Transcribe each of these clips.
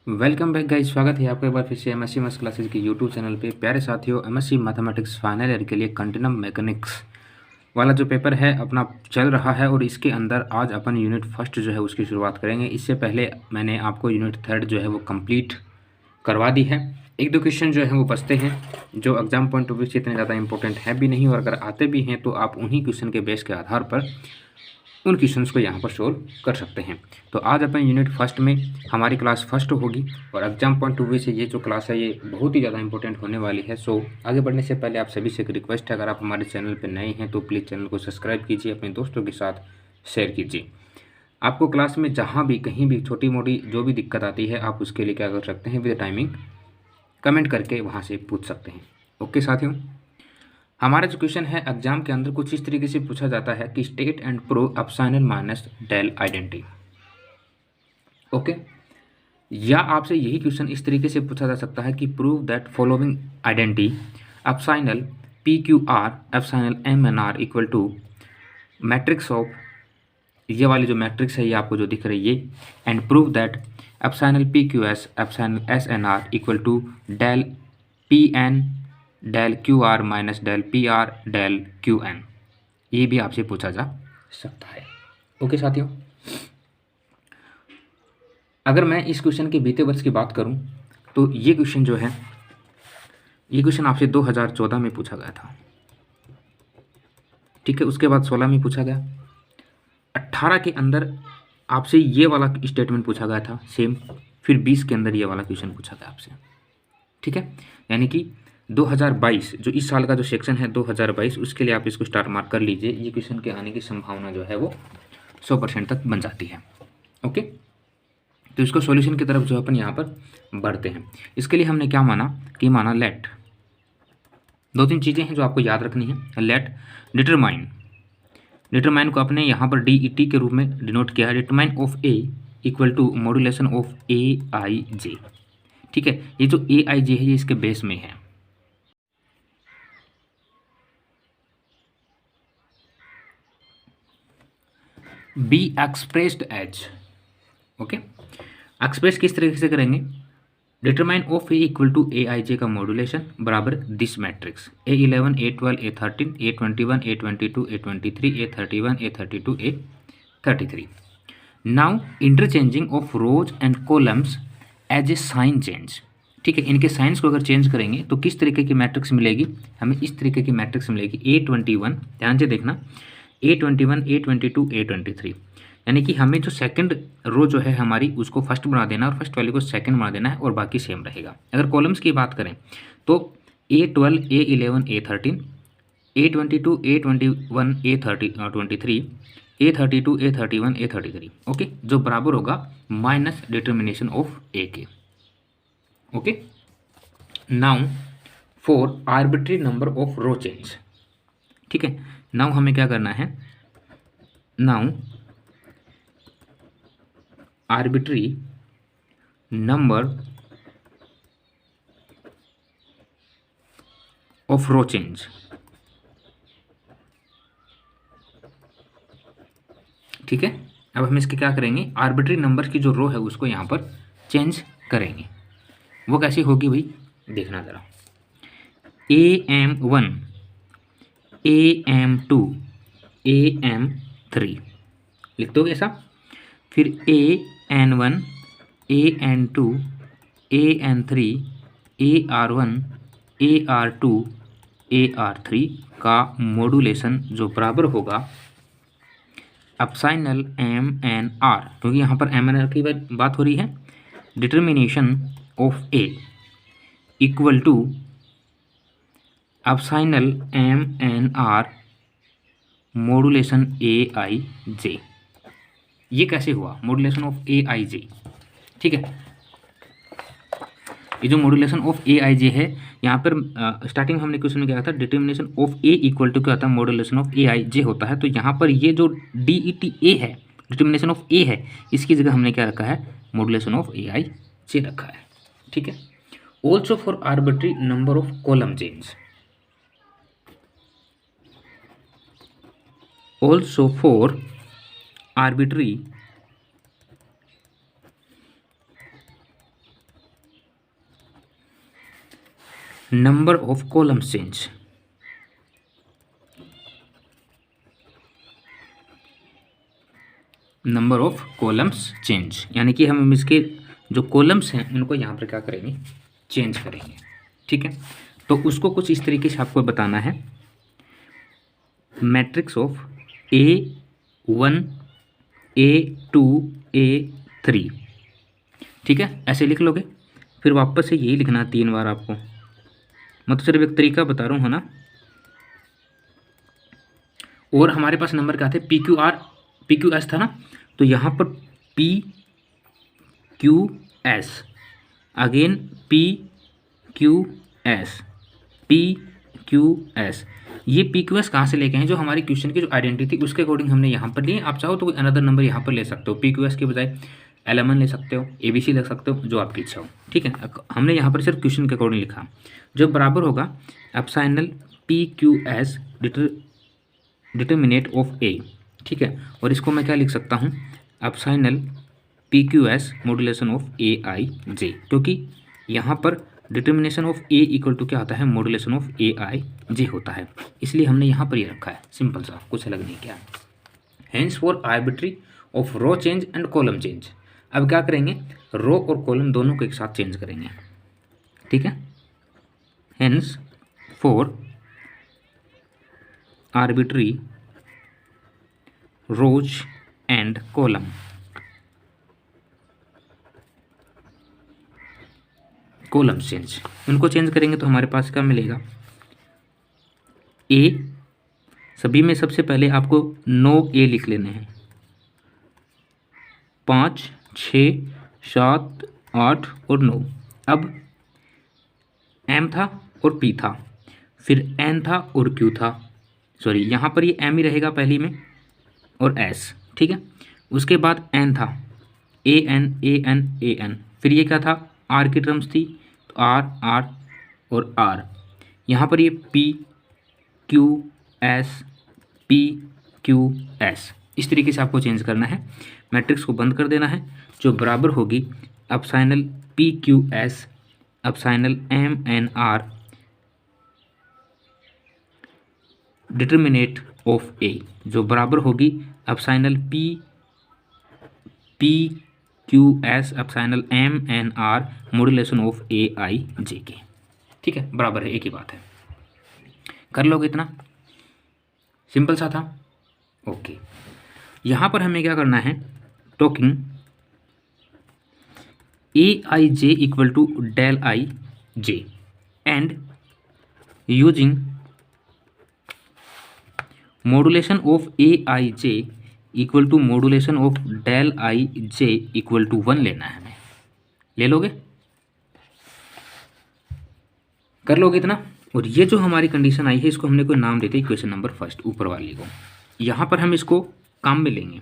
Welcome back guys, स्वागत है आपका एक बार फिर से एमएससी मैथ्स क्लासेस के यूट्यूब चैनल पे। प्यारे साथियों, एमएससी मैथमेटिक्स फाइनल ईयर के लिए कंटिन्यूम मैकेनिक्स वाला जो पेपर है अपना चल रहा है और इसके अंदर आज अपन यूनिट फर्स्ट जो है उसकी शुरुआत करेंगे। इससे पहले मैंने आपको यूनिट थर्ड जो है वो कंप्लीट करवा दी है। एक दो क्वेश्चन जो है वो बचते हैं जो एग्जाम पॉइंट ऑफ व्यू से इतने ज़्यादा इंपॉर्टेंट है भी नहीं, और अगर आते भी हैं तो आप उन्हीं क्वेश्चन के बेस के आधार पर उन क्वेश्चंस को यहाँ पर सोल्व कर सकते हैं। तो आज अपन यूनिट फर्स्ट में हमारी क्लास फर्स्ट होगी और एग्जाम पॉइंट ऑफ व्यू से ये जो क्लास है ये बहुत ही ज़्यादा इंपॉर्टेंट होने वाली है। सो आगे बढ़ने से पहले आप सभी से एक रिक्वेस्ट है, अगर आप हमारे चैनल पर नए हैं तो प्लीज़ चैनल को सब्सक्राइब कीजिए, अपने दोस्तों के साथ शेयर कीजिए। आपको क्लास में जहाँ भी कहीं भी छोटी मोटी जो भी दिक्कत आती है आप उसके लिए क्या कर सकते हैं, विद टाइमिंग कमेंट करके वहाँ से पूछ सकते हैं। ओके साथियों, हमारा जो क्वेश्चन है एग्जाम के अंदर कुछ इस तरीके से पूछा जाता है कि state and prove epsilon minus del identity. Okay, या आपसे यही क्वेश्चन इस तरीके से पूछा जा सकता है कि prove that following identity epsilon p q r epsilon M N r equal to matrix of, ये वाली जो मैट्रिक्स है ये आपको जो दिख रही है, and prove that epsilon p q s epsilon s n r equal to del p n del q r minus del p r del q n. ये भी आपसे पूछा जा सकता है। ओके साथियों, अगर मैं इस क्वेश्चन के बीते वर्ष की बात करूं तो ये क्वेश्चन जो है ये क्वेश्चन आपसे 2014 में पूछा गया था। ठीक है, उसके बाद 16 में पूछा गया, 18 के अंदर आपसे ये वाला स्टेटमेंट पूछा गया था सेम, फिर 20 के अंदर ये वाला क्वेश्चन पूछा गया आपसे। ठीक है, यानी कि 2022 जो इस साल का जो सेक्शन है 2022, उसके लिए आप इसको स्टार मार्क कर लीजिए। ये क्वेश्चन के आने की संभावना जो है वो 100% तक बन जाती है। ओके, तो इसको सॉल्यूशन की तरफ जो अपन यहाँ पर बढ़ते हैं। इसके लिए हमने क्या माना कि माना लेट, दो तीन चीज़ें हैं जो आपको याद रखनी है। लेट डिटरमाइन, डिटरमाइन को अपने यहाँ पर डी ई टी के रूप में डिनोट किया है। Determine of A equal to modulation of A I J. ठीक है, ये जो ए आई जे है ये इसके बेस में है। Be expressed as, okay, express किस तरीके से करेंगे, determine of A equal to A I J का मॉड्यूलेशन बराबर this matrix A11 A12 A13 A21 A22 A23 A31 A32 A33। Now interchanging of rows and columns as a sign change. ठीक है, इनके science को अगर change करेंगे तो किस तरीके की मैट्रिक्स मिलेगी, हमें इस तरीके की मैट्रिक्स मिलेगी A21, ध्यान से देखना, A21 A22 A23। यानी कि हमें जो सेकंड रो जो है हमारी उसको फर्स्ट बना देना और फर्स्ट वाले को सेकंड बना देना है और बाकी सेम रहेगा। अगर कॉलम्स की बात करें तो A12 A11 A13 A22 A21 A23 A32 A31 A33। Okay, जो बराबर होगा माइनस डिटर्मिनेशन ऑफ ए के। Okay, now for arbitrary number of row change. ठीक है, नाउ हमें क्या करना है, now arbitrary number of row change. ठीक है, अब हम इसके क्या करेंगे, आर्बिट्री नंबर की जो रो है उसको यहाँ पर चेंज करेंगे। वो कैसी होगी भाई, देखना ज़रा, AM1 AM2 AM3 लिख दोगे ऐसा, फिर AN1 AN2 AN3 AR1 AR2 AR3 का मॉड्यूलेशन जो बराबर होगा एप्सिलॉन एम एन आर, क्योंकि यहाँ पर एम एन आर की बात हो रही है, determination of A equal to epsilon M N R modulation A I J. ये कैसे हुआ, modulation of A I J. ठीक है, ये जो मॉड्यूलेशन ऑफ ए आई जे है यहाँ पर स्टार्टिंग हमने क्वेश्चन में क्या था, determination of A equal to क्या होता है, मॉड्यूलेशन ऑफ ए आई जे होता है। तो यहाँ पर ये जो डी ई टी ए है, डिटर्मिनेशन ऑफ ए है, इसकी जगह हमने क्या रखा है, मॉड्यूलेशन ऑफ ए आई जे रखा है। ठीक है, also for arbitrary number of column change, also for arbitrary number of columns change, number of columns change, यानी कि हम इसके जो कॉलम्स हैं उनको यहाँ पर क्या करेंगे, चेंज करेंगे। ठीक है, तो उसको कुछ इस तरीके से आपको बताना है, matrix of A1 A2 A3। ठीक है, ऐसे लिख लोगे, फिर वापस से यही लिखना 3 बार आपको। मैं तो सिर्फ एक तरीका बता रहा हूँ, है ना। और हमारे पास नंबर क्या थे, PQS था ना, तो यहाँ पर PQS, अगेन PQS, PQS। ये PQS कहाँ से लेके आए, जो हमारी क्वेश्चन की जो आइडेंटिटी थी उसके अकॉर्डिंग हमने यहाँ पर लिए। आप चाहो तो कोई अनदर नंबर यहाँ पर ले सकते हो, PQS के बजाय LMN ले सकते हो, ABC ले सकते हो, जो आपकी इच्छा हो। ठीक है, हमने यहाँ पर सिर्फ क्वेश्चन के अकॉर्डिंग लिखा, जो बराबर होगा epsilon PQS determinate of A। ठीक है, और इसको मैं क्या लिख सकता हूँ, epsilon PQS modulation of AIJ, क्योंकि यहाँ पर determination of A equal to क्या होता है, मॉड्यूलेशन ऑफ AIJ होता है, इसलिए हमने यहाँ पर ये रखा है, सिंपल सा, कुछ अलग नहीं किया। Hence for arbitrary of row change and column change. अब क्या करेंगे, रो और कॉलम दोनों को एक साथ चेंज करेंगे। ठीक है, hence for arbitrary rows and column, column change, उनको चेंज करेंगे तो हमारे पास क्या मिलेगा, ए, सभी में सबसे पहले आपको 9 A लिख लेने हैं, 5 6 7 8 और 9। अब M था और P था, फिर N था और Q था, सॉरी यहाँ पर ये M ही रहेगा पहली में, और S। ठीक है, उसके बाद N था, AN, फिर ये क्या था, R की टर्म्स थी, तो R और R। यहाँ पर ये PQS, इस तरीके से आपको चेंज करना है। मैट्रिक्स को बंद कर देना है, जो बराबर होगी epsilon PQS epsilon MNR determinate of A, जो बराबर होगी epsilon PQS epsilon MNR modulation of AIJ के। ठीक है, बराबर है, एक ही बात है, कर लोगे इतना, सिंपल सा था। ओके, यहाँ पर हमें क्या करना है, talking AIJ equal to del IJ and using modulation of AIJ equal to modulation of del IJ equal to 1 लेना है हमें। ले लोगे, कर लोगे इतना। और ये जो हमारी कंडीशन आई है, इसको हमने कोई नाम देते हैं, क्वेश्चन नंबर फर्स्ट ऊपर वाली को। यहाँ पर हम इसको काम में लेंगे,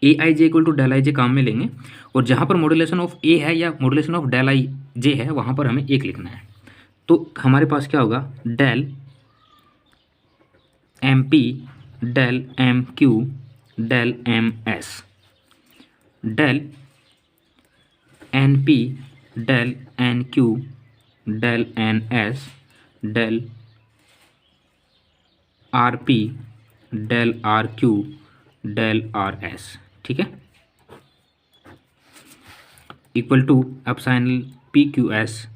AIJ equal to del IJ काम में लेंगे, और जहाँ पर मॉड्यूलेशन ऑफ A है या मॉड्यूलेशन ऑफ डेल IJ है, वहाँ पर हमें 1 लिखना है। तो हमारे पास क्या होगा, del MP del MQ del MS del NP del NQ del NS del RP del RQ del RS। ठीक है, equal to epsilon PQS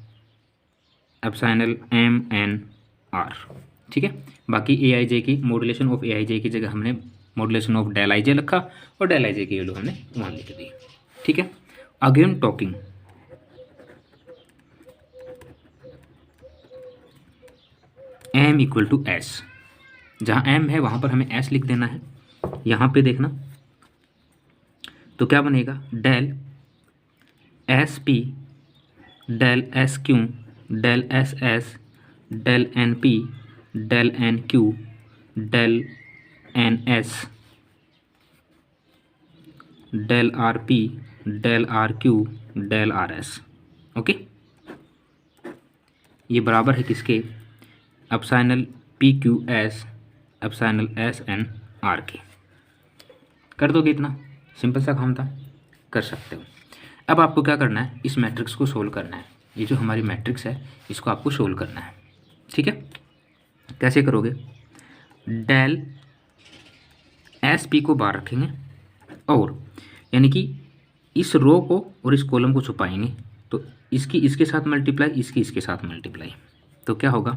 epsilon MNR। ठीक है, बाकी AIJ की मॉड्यूलेशन ऑफ AIJ की जगह हमने मॉड्यूलेशन ऑफ डेल IJ रखा, और डेल IJ की वैल्यू हमने वहाँ लिख दी। ठीक है, again talking M equal to S, जहाँ M है वहाँ पर हमें S लिख देना है। यहाँ पे देखना, तो क्या बनेगा, del SP del SQ del SS del NP del NQ del NS del RP del RQ del RS। Okay, ये बराबर है किसके, एप्सिलॉन PQS एप्सिलॉन SNR के। कर दोगे इतना, सिंपल सा काम था, कर सकते हो। अब आपको क्या करना है, इस मैट्रिक्स को सोल्व करना है। ये जो हमारी मैट्रिक्स है इसको आपको सोल्व करना है। ठीक है, कैसे करोगे? डेल एस पी को बाहर रखेंगे और यानी कि इस रो को और इस कॉलम को छुपाएंगे, तो इसकी इसके साथ मल्टीप्लाई, इसकी इसके साथ मल्टीप्लाई, तो क्या होगा?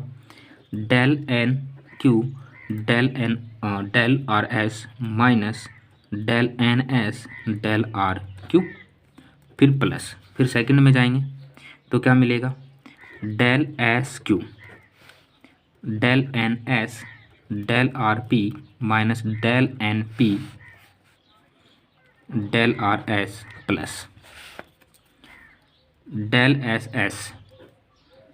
Del N Q del r s minus del n s del are q, फिर प्लस, फिर सेकंड में जाएंगे तो क्या मिलेगा? Del s q del n s del are p minus del N P del r s plus del s s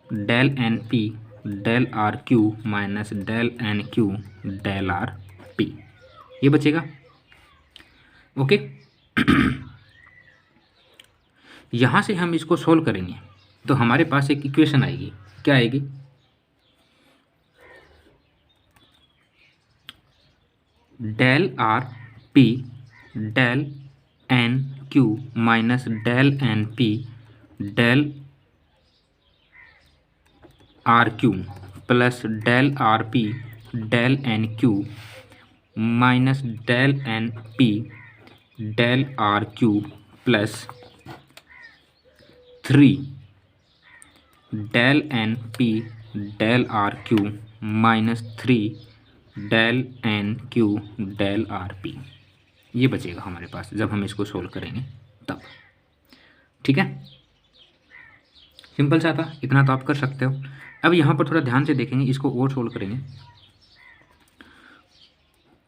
del N P del are Q minus del N Q del are p, ये बचेगा। Okay यहाँ से हम इसको solve करेंगे तो हमारे पास एक इक्वेशन आएगी। क्या आएगी? Del R P del N q minus del N P del are q plus del R P del N q minus del N P del are q plus 3 del N P del are Q minus 3 del N Q del are p, ये बचेगा हमारे पास जब हम इसको solve करेंगे तब। ठीक है, सिंपल सा था, इतना तो आप कर सकते हो। अब यहाँ पर थोड़ा ध्यान से देखेंगे, इसको और सोल्व करेंगे।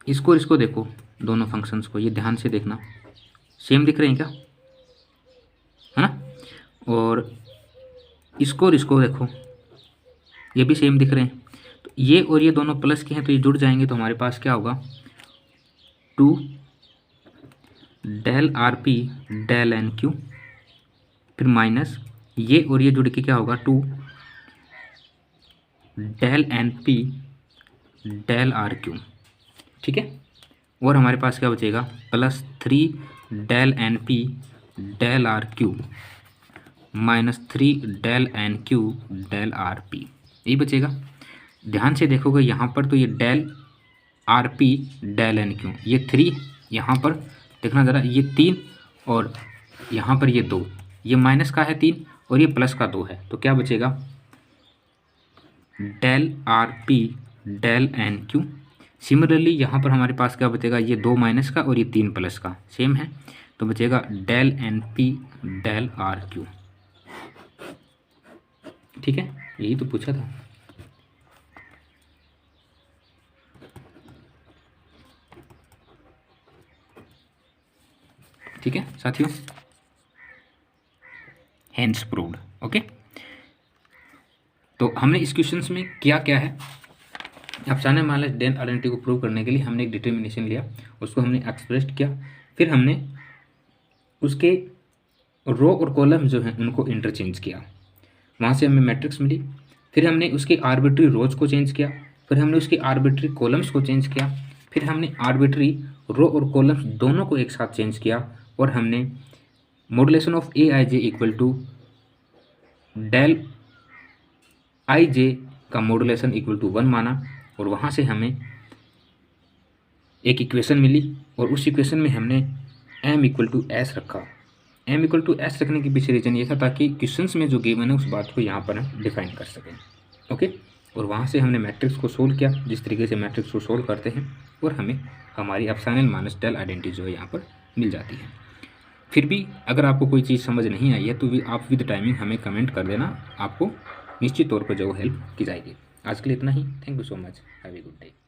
इसको इसको देखो, दोनों फंक्शंस को, ये ध्यान से देखना, सेम दिख रहे हैं क्या? है ना? और इसको और इसको देखो, ये भी सेम दिख रहे हैं। तो ये और ये दोनों प्लस के हैं तो ये जुड़ जाएंगे, तो हमारे पास क्या होगा? 2 del R P del N Q, फिर माइनस ये और ये जुड़ के क्या होगा? 2 del N P del are Q. ठीक है, और हमारे पास क्या बचेगा? Plus 3 del N P del are Q minus 3 del N Q del are P, यही बचेगा। ध्यान से देखोगे यहाँ पर तो ये del R P del N Q, ये 3 यहाँ पर देखना ज़रा, ये 3 और यहाँ पर ये 2, ये माइनस का है 3 और ये प्लस का 2 है, तो क्या बचेगा? Del R P del N Q. Similarly यहाँ पर हमारे पास क्या बचेगा? ये 2 माइनस का और ये 3 प्लस का, सेम है, तो बचेगा del N P del are Q. ठीक है, यही तो पूछा था। ठीक है साथियों, हैंड्स प्रूव्ड। ओके, तो हमने इस क्वेश्चंस में किया क्या है? अफसाने माइनस डेल आइडेंटिटी को प्रूव करने के लिए हमने एक डिटर्मिनेशन लिया, उसको हमने एक्सप्रेस किया, फिर हमने उसके रो और कॉलम जो हैं उनको इंटरचेंज किया, वहाँ से हमें मैट्रिक्स मिली। फिर हमने उसके आर्बिट्री रोज को चेंज किया, फिर हमने उसके आर्बिट्री कॉलम्स को चेंज किया, फिर हमने आर्बिट्री रो और कॉलम्स दोनों को एक साथ चेंज किया, और हमने modulation of A I J equal to del I J का मॉडुलेशन इक्वल टू 1 माना, और वहाँ से हमें एक इक्वेशन मिली, और उस इक्वेशन में हमने m इक्वल टू एस रखा। m इक्वल टू एस रखने के पीछे रीजन ये था ताकि क्वेश्चंस में जो गिवन है उस बात को यहाँ पर हम डिफाइन कर सकें। ओके, और वहाँ से हमने मैट्रिक्स को सोल्व किया, जिस तरीके से मैट्रिक्स को सोल्व करते हैं, और हमें हमारी एप्सिलॉन माइनस डेल आइडेंटिटी जो है यहाँ पर मिल जाती है। फिर भी अगर आपको कोई चीज़ समझ नहीं आई है तो आप विद टाइमिंग हमें कमेंट कर देना, आपको निश्चित तौर पर जो हेल्प की जाएगी। आज के लिए इतना ही। Thank you so much, have a good day.